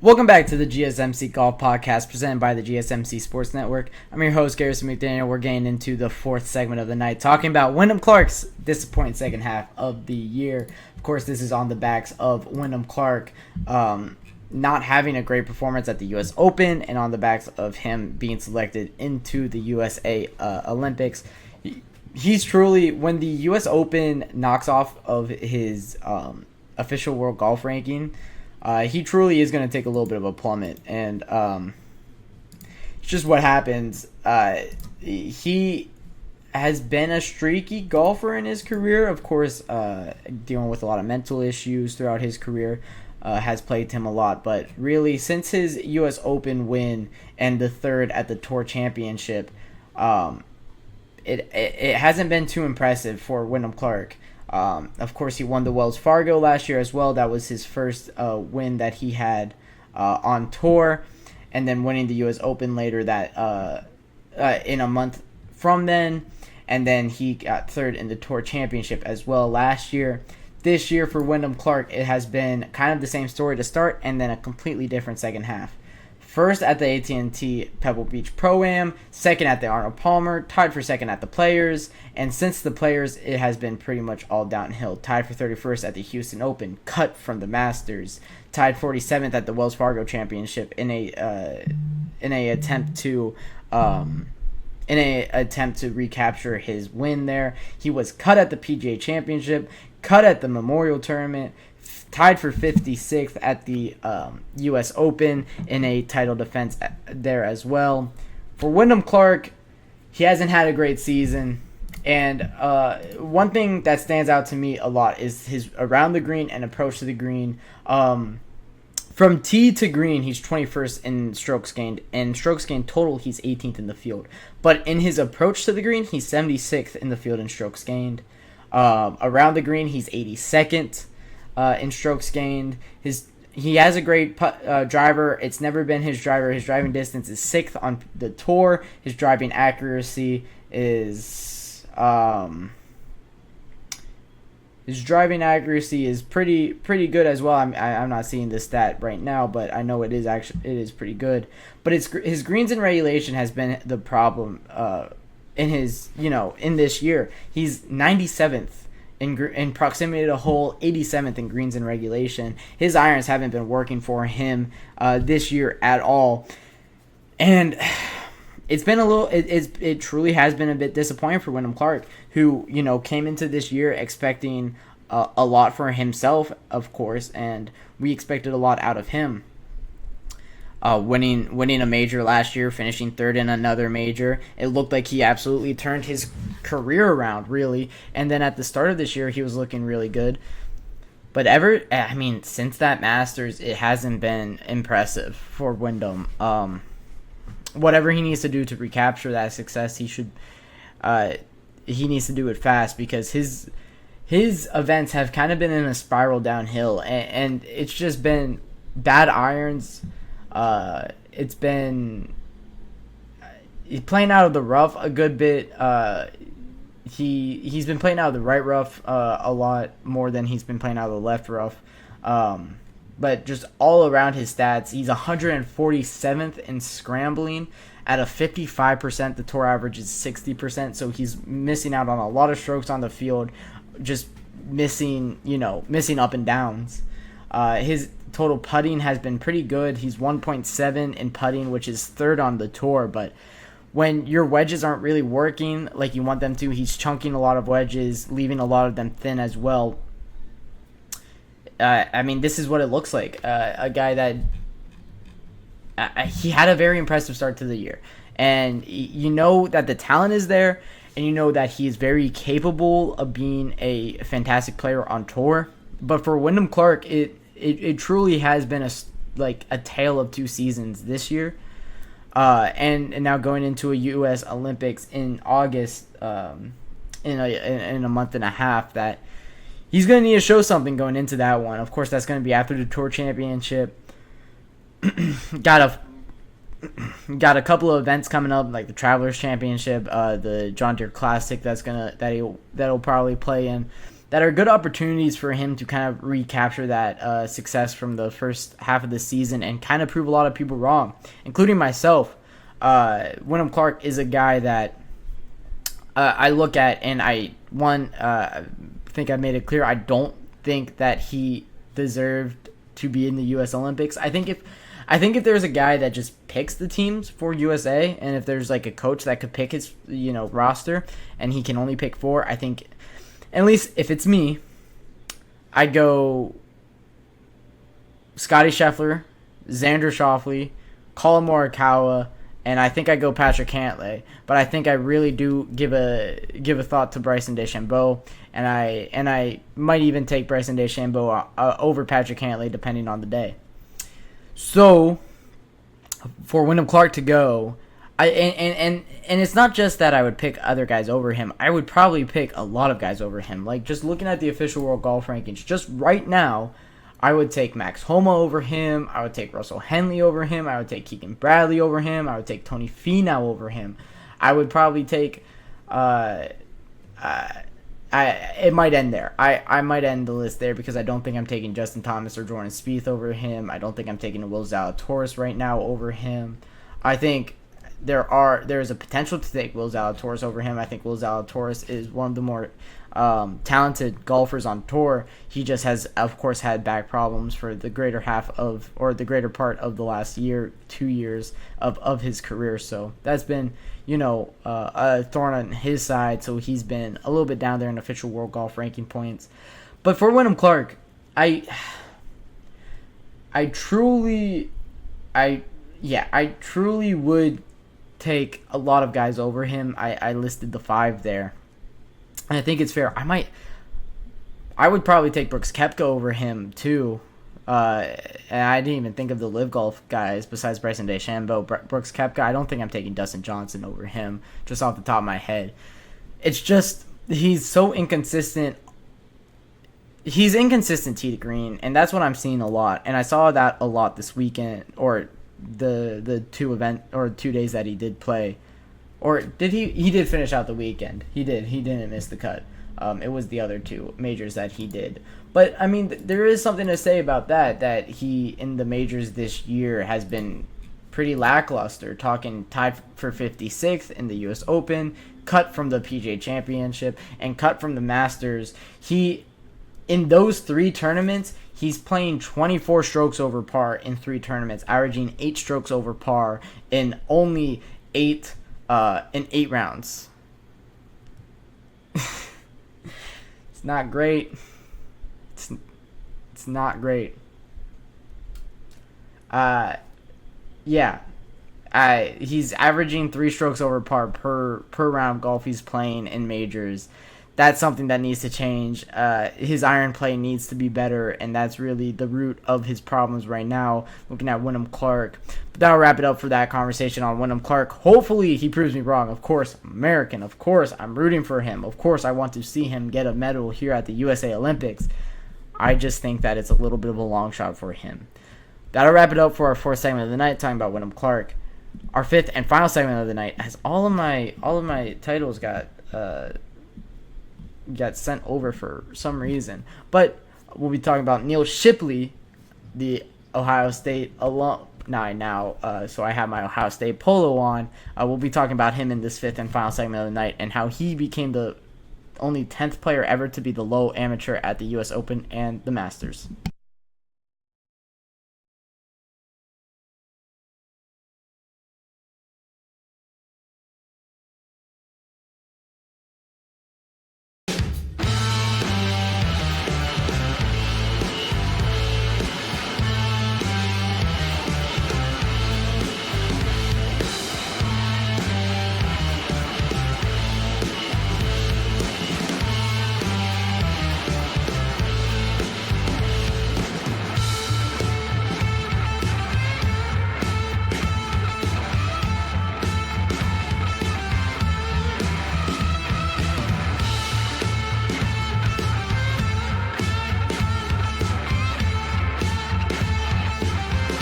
Welcome back to the GSMC Golf Podcast presented by the GSMC Sports Network. I'm your host, Garrison McDaniel. We're getting into the fourth segment of the night, talking about Wyndham Clark's disappointing second half of the year. Of course, this is on the backs of Wyndham Clark not having a great performance at the U.S. Open and on the backs of him being selected into the USA Olympics. He's truly, when the U.S. Open knocks off of his official world golf ranking, he truly is going to take a little bit of a plummet, and it's just what happens. He has been a streaky golfer in his career, of course, dealing with a lot of mental issues throughout his career has plagued him a lot, but really, since his U.S. Open win and the third at the Tour Championship, it hasn't been too impressive for Wyndham Clark. Of course, he won the Wells Fargo last year as well. That was his first win that he had on tour, and then winning the U.S. Open later that in a month from then, and then he got third in the Tour Championship as well last year. This year for Wyndham Clark, it has been kind of the same story to start, and then a completely different second half. First at the AT&T Pebble Beach Pro-Am, second at the Arnold Palmer, tied for second at the Players, and since the Players, it has been pretty much all downhill. Tied for 31st at the Houston Open, cut from the Masters, tied 47th at the Wells Fargo Championship in a attempt to recapture his win there. He was cut at the PGA Championship, cut at the Memorial Tournament, tied for 56th at the U.S. Open in a title defense there as well. For Wyndham Clark, he hasn't had a great season, and one thing that stands out to me a lot is his around the green and approach to the green. From tee to green, he's 21st in strokes gained, and strokes gained total, he's 18th in the field. But in his approach to the green, he's 76th in the field in strokes gained. Around the green, he's 82nd in strokes gained. He has a great driver. It's never been his driver. His driving distance is 6th on the tour. His driving accuracy is pretty good as well. I'm not seeing this stat right now, but I know it is pretty good. But his greens in regulation has been the problem in this year. He's 97th in proximity to hole, 87th in greens in regulation. His irons haven't been working for him this year at all, and it's been it truly has been a bit disappointing for Wyndham Clark, who came into this year expecting a lot for himself, of course, and we expected a lot out of him. Winning a major last year, finishing third in another major. It looked like he absolutely turned his career around, really. And then at the start of this year, he was looking really good. But since that Masters, it hasn't been impressive for Wyndham. Whatever he needs to do to recapture that success, he needs to do it fast, because his events have kind of been in a spiral downhill, and it's just been bad irons. It's been he's playing out of the rough a good bit. He's been playing out of the right rough a lot more than he's been playing out of the left rough. But just all around his stats, he's 147th in scrambling at a 55%. The tour average is 60%, so he's missing out on a lot of strokes on the field, just missing up and downs. His total putting has been pretty good. He's 1.7 in putting, which is third on the tour. But when your wedges aren't really working like you want them to, he's chunking a lot of wedges, leaving a lot of them thin as well. This is what it looks like. A guy that he had a very impressive start to the year. And you know that the talent is there, and you know that he is very capable of being a fantastic player on tour. But for Wyndham Clark, it truly has been a tale of two seasons this year, and now going into a U.S. Olympics in August, in a month and a half, that he's going to need to show something going into that one. Of course, that's going to be after the Tour Championship. Got a couple of events coming up, like the Travelers Championship, the John Deere Classic that'll probably play in. that are good opportunities for him to kind of recapture that success from the first half of the season and kind of prove a lot of people wrong, including myself. Wyndham Clark is a guy that I look at, and I think I made it clear, I don't think that he deserved to be in the U.S. Olympics. I think if there's a guy that just picks the teams for USA, and if there's like a coach that could pick his roster, and he can only pick 4, I think, at least if it's me, I'd go Scotty Scheffler, Xander Schauffele, Colin Morikawa, and I think I go Patrick Cantlay. But I think I really do give a thought to Bryson DeChambeau, and I might even take Bryson DeChambeau over Patrick Cantlay depending on the day. So for Wyndham Clark to go, and it's not just that I would pick other guys over him. I would probably pick a lot of guys over him. Like, just looking at the official World Golf Rankings, just right now, I would take Max Homa over him. I would take Russell Henley over him. I would take Keegan Bradley over him. I would take Tony Finau over him. I would probably take it might end there. I might end the list there because I don't think I'm taking Justin Thomas or Jordan Spieth over him. I don't think I'm taking Will Zalatoris right now over him. I think there is a potential to take Will Zalatoris over him. I think Will Zalatoris is one of the more talented golfers on tour. He just has, of course, had back problems for the greater part of the last 2 years of his career. So that's been, a thorn on his side. So he's been a little bit down there in official World Golf Ranking points. But for Wyndham Clark, I truly would take a lot of guys over him. I listed the 5 there. And I think it's fair. I would probably take Brooks Koepka over him too. And I didn't even think of the Live Golf guys besides Bryson DeChambeau. Brooks Koepka, I don't think I'm taking Dustin Johnson over him, just off the top of my head. It's just, he's so inconsistent. He's inconsistent tee to green, and that's what I'm seeing a lot. And I saw that a lot this weekend, or the 2 days that he did play. Or did he did finish out the weekend. He didn't miss the cut. It was the other 2 majors that he did. But, I mean, there is something to say about that he, in the majors this year, has been pretty lackluster. Talking tied for 56th in the U.S. Open, cut from the PGA Championship, and cut from the Masters. In those 3 tournaments, he's playing 24 strokes over par in 3 tournaments, averaging 8 strokes over par in only 8 rounds. It's not great. It's not great. He's averaging 3 strokes over par per round of golf he's playing in majors. That's something that needs to change. His iron play needs to be better, and that's really the root of his problems right now, looking at Wyndham Clark. But that'll wrap it up for that conversation on Wyndham Clark. Hopefully he proves me wrong. Of course, I'm American. Of course, I'm rooting for him. Of course, I want to see him get a medal here at the USA Olympics. I just think that it's a little bit of a long shot for him. That'll wrap it up for our 4th segment of the night, talking about Wyndham Clark. Our 5th and final segment of the night has all of my titles got sent over for some reason. But we'll be talking about Neil Shipley, the Ohio State alumni now. So I have my Ohio State polo on. We'll be talking about him in this 5th and final segment of the night, and how he became the only 10th player ever to be the low amateur at the U.S. Open and the Masters.